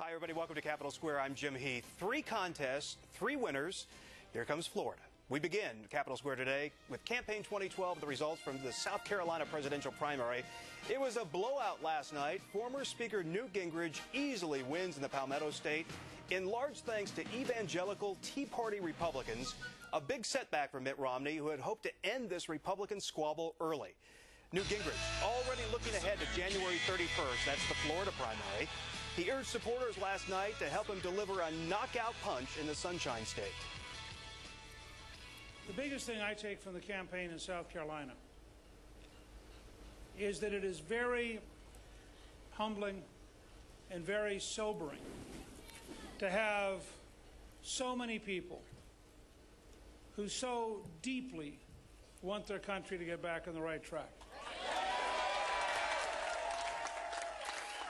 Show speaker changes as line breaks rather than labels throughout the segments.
Hi, everybody. Welcome to Capitol Square. I'm Jim Heath. 3 contests, 3 winners. Here comes Florida. We begin Capitol Square today with Campaign 2012, the results from the South Carolina presidential primary. It was a blowout last night. Former Speaker Newt Gingrich easily wins in the Palmetto State, in large thanks to evangelical Tea Party Republicans. A big setback for Mitt Romney, who had hoped to end this Republican squabble early. Newt Gingrich already looking ahead to January 31st. That's the Florida primary. He urged supporters last night to help him deliver a knockout punch in the Sunshine State.
The biggest thing I take from the campaign in South Carolina is that it is very humbling and very sobering to have so many people who so deeply want their country to get back on the right track.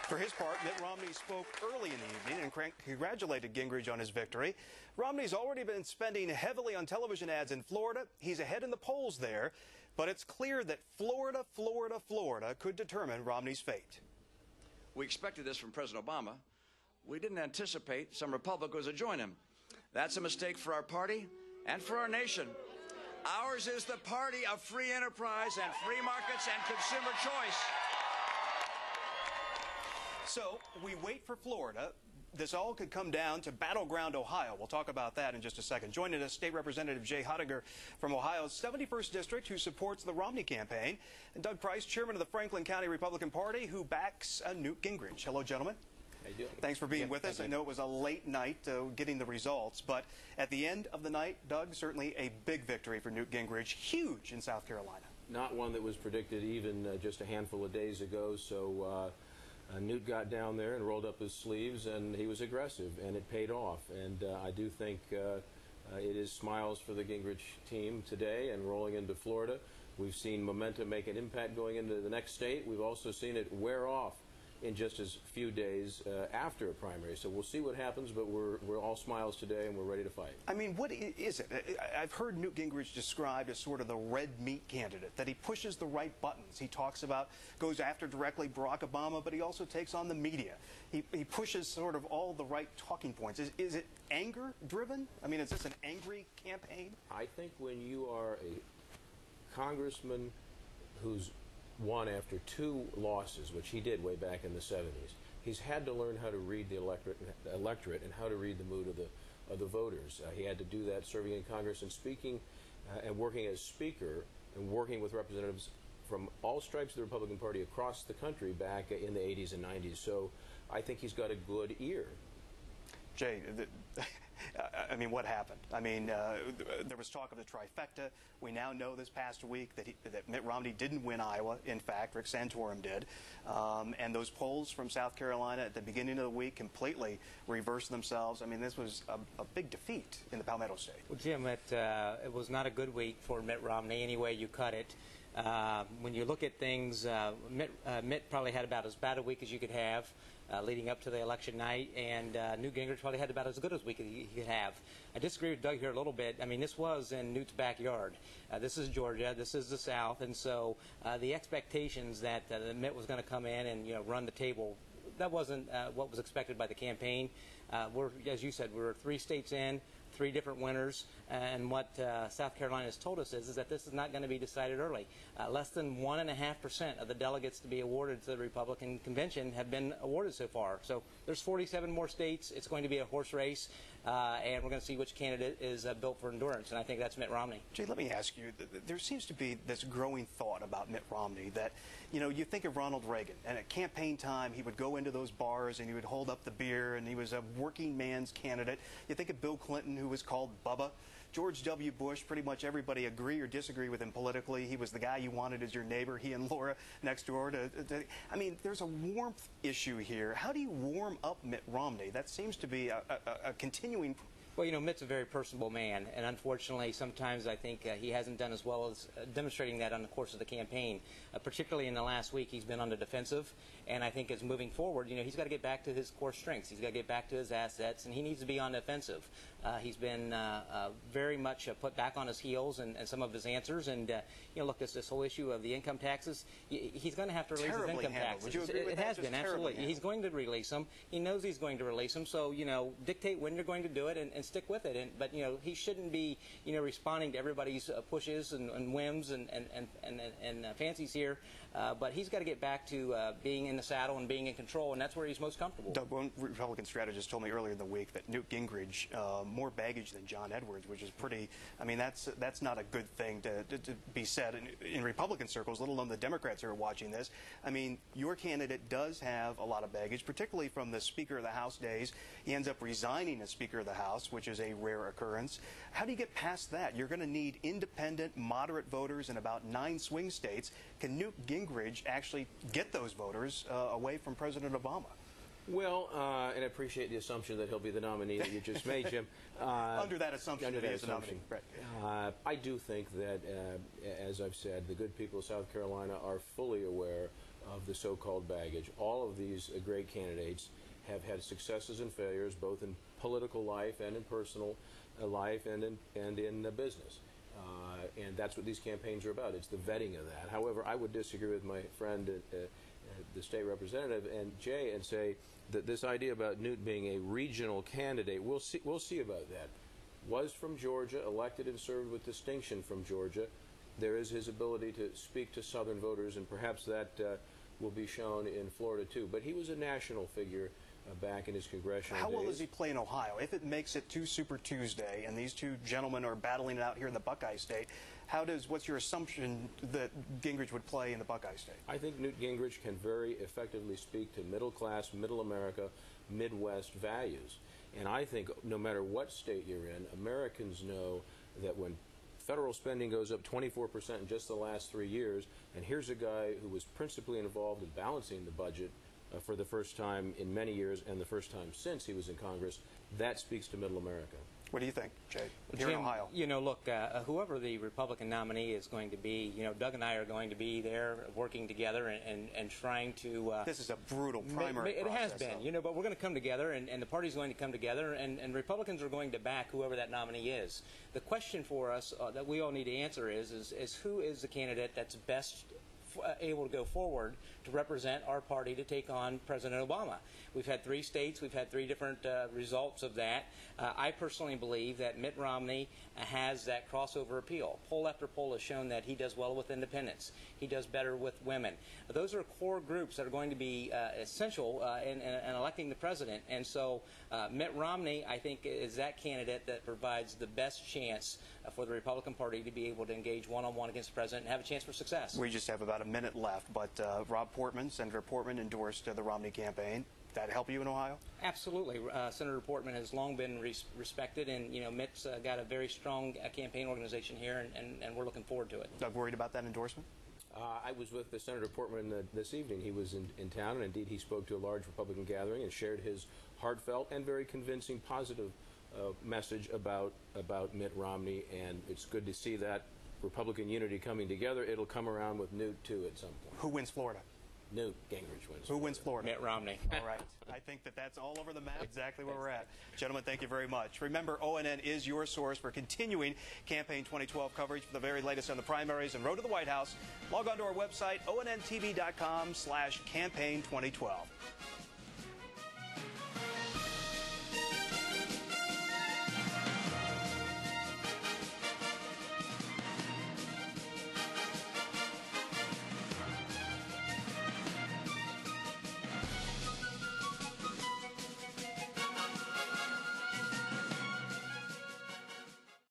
For his part, Mitt Romney spoke early in the evening and congratulated Gingrich on his victory. Romney's already been spending heavily on television ads in Florida. He's ahead in the polls there, but it's clear that Florida could determine Romney's fate.
We expected this from President Obama. We didn't anticipate some Republicans would join him. That's a mistake for our party and for our nation. Ours is the party of free enterprise and free markets and consumer choice.
So we wait for Florida. This all could come down to battleground Ohio. We'll talk about that in just a second. Joining us, State Representative Hottinger from Ohio's 71st District, who supports the Romney campaign, and Doug Preisse, chairman of the Franklin County Republican Party, who backs Newt Gingrich. Hello, gentlemen.
How you doing?
Thanks for being with us. I know it was a late night getting the results, but at the end of the night, Doug, certainly a big victory for Newt Gingrich, huge in South Carolina.
Not one that was predicted even just a handful of days ago, so Newt got down there and rolled up his sleeves, and he was aggressive, and it paid off. And I do think it is smiles for the Gingrich team today and rolling into Florida. We've seen momentum make an impact going into the next state. We've also seen it wear off in just as few days after a primary. So we'll see what happens, but we're all smiles today, and we're ready to fight.
I mean, what is it? I've heard Newt Gingrich described as sort of the red meat candidate, that he pushes the right buttons. He talks about, goes after directly Barack Obama, but he also takes on the media. He pushes sort of all the right talking points. Is it anger-driven? I mean, is this an angry campaign?
I think when you are a congressman who's won after 2 losses, which he did way back in the 70s. He's had to learn how to read the electorate and how to read the mood of the voters. He had to do that serving in Congress and speaking and working as Speaker and working with representatives from all stripes of the Republican Party across the country back in the 80s and 90s. So I think he's got a good ear.
Jay, I mean, what happened? I mean, there was talk of the trifecta. We now know this past week that Mitt Romney didn't win Iowa. In fact, Rick Santorum did. And those polls from South Carolina at the beginning of the week completely reversed themselves. I mean, this was a big defeat in the Palmetto State.
Well, Jim, it was not a good week for Mitt Romney, any way you cut it. When you look at things, Mitt probably had about as bad a week as you could have leading up to the election night, and Newt Gingrich probably had about as good a week as he could have. I disagree with Doug here a little bit. I mean, this was in Newt's backyard. This is Georgia. This is the South, and so the expectations that Mitt was going to come in and run the table, that wasn't what was expected by the campaign. As you said, we're 3 states in, 3 different winners, and what South Carolina has told us is that this is not going to be decided early. Less than 1.5% of the delegates to be awarded to the Republican convention have been awarded so far. So there's 47 more states. It's going to be a horse race, and we're going to see which candidate is built for endurance, and I think that's Mitt Romney.
Jay, let me ask you, there seems to be this growing thought about Mitt Romney that, you think of Ronald Reagan, and at campaign time he would go into those bars and he would hold up the beer, and he was a working man's candidate. You think of Bill Clinton, who was called Bubba. George W. Bush, pretty much everybody agree or disagree with him politically. He was the guy you wanted as your neighbor, he and Laura next door. I mean, there's a warmth issue here. How do you warm up Mitt Romney? That seems to be a continuing.
Well, Mitt's a very personable man, and unfortunately, sometimes I think he hasn't done as well as demonstrating that on the course of the campaign. Particularly in the last week, he's been on the defensive, And I think as moving forward, he's got to get back to his core strengths. He's got to get back to his assets, and he needs to be on the offensive. He's been very much put back on his heels and some of his answers. And, look, this whole issue of the income taxes, he's going to have to release his income taxes.
Would you agree with
it
that?
has been, absolutely. He's going to release them. He knows he's going to release them. So, dictate when you're going to do it and stick with it. But, he shouldn't be, responding to everybody's pushes and whims and fancies here. But he's got to get back to being in the saddle and being in control, and that's where he's most comfortable.
Doug, one Republican strategist told me earlier in the week that Newt Gingrich more baggage than John Edwards, which is pretty. I mean, that's not a good thing to be said in Republican circles, let alone the Democrats who are watching this. I mean, your candidate does have a lot of baggage, particularly from the Speaker of the House days. He ends up resigning as Speaker of the House, which is a rare occurrence. How do you get past that? You're going to need independent, moderate voters in about 9 swing states. Can Newt Gingrich actually get those voters away from President Obama?
Well, and I appreciate the assumption that he'll be the nominee that you just made, Jim.
Under that assumption
under
that
that
he is the
assumption.
nominee. Right.
I do think that, as I've said, the good people of South Carolina are fully aware of the so-called baggage. All of these great candidates have had successes and failures, both in political life and in personal life and in business. And that's what these campaigns are about. It's the vetting of that. However, I would disagree with my friend, the state representative, and Jay, and say that this idea about Newt being a regional candidate, we'll see about that. Was from Georgia, elected and served with distinction from Georgia. There is his ability to speak to Southern voters, and perhaps that will be shown in Florida too. But he was a national figure back in his congressional days.
How well does he play in Ohio? If it makes it to Super Tuesday and these two gentlemen are battling it out here in the Buckeye State, what's your assumption that Gingrich would play in the Buckeye State?
I think Newt Gingrich can very effectively speak to middle class, middle America, Midwest values. And I think no matter what state you're in, Americans know that when federal spending goes up 24% in just the last 3 years, and here's a guy who was principally involved in balancing the budget for the first time in many years and the first time since he was in Congress, that speaks to middle America.
What do you think, Jay, here
Jim,
in Ohio?
Look, whoever the Republican nominee is going to be, Doug and I are going to be there working together and trying to...
this is a brutal primary
It has
process,
been, but we're going to come together, and the party's going to come together, and Republicans are going to back whoever that nominee is. The question for us that we all need to answer is who is the candidate that's best able to go forward to represent our party to take on President Obama. We've had 3 states. We've had 3 different results of that. I personally believe that Mitt Romney has that crossover appeal. Poll after poll has shown that he does well with independents. He does better with women. Those are core groups that are going to be essential in electing the president. And so Mitt Romney, I think, is that candidate that provides the best chance for the Republican Party to be able to engage one-on-one against the president and have a chance for success.
We just have about a minute left, but Senator Portman endorsed the Romney campaign. That help you in Ohio?
Absolutely. Senator Portman has long been respected, and Mitt's got a very strong campaign organization here, and we're looking forward to it.
Doug, worried about that endorsement?
I was with Senator Portman this evening. He was in town, and indeed he spoke to a large Republican gathering and shared his heartfelt and very convincing positive message about Mitt Romney, and it's good to see that Republican unity coming together. It'll come around with Newt, too, at some point.
Who wins Florida?
Newt Gingrich wins.
Who wins Florida?
Mitt Romney.
All right. I think that's all over the map, exactly where we're at. Gentlemen, thank you very much. Remember, ONN is your source for continuing Campaign 2012 coverage for the very latest on the primaries and road to the White House. Log on to our website, onntv.com/campaign2012.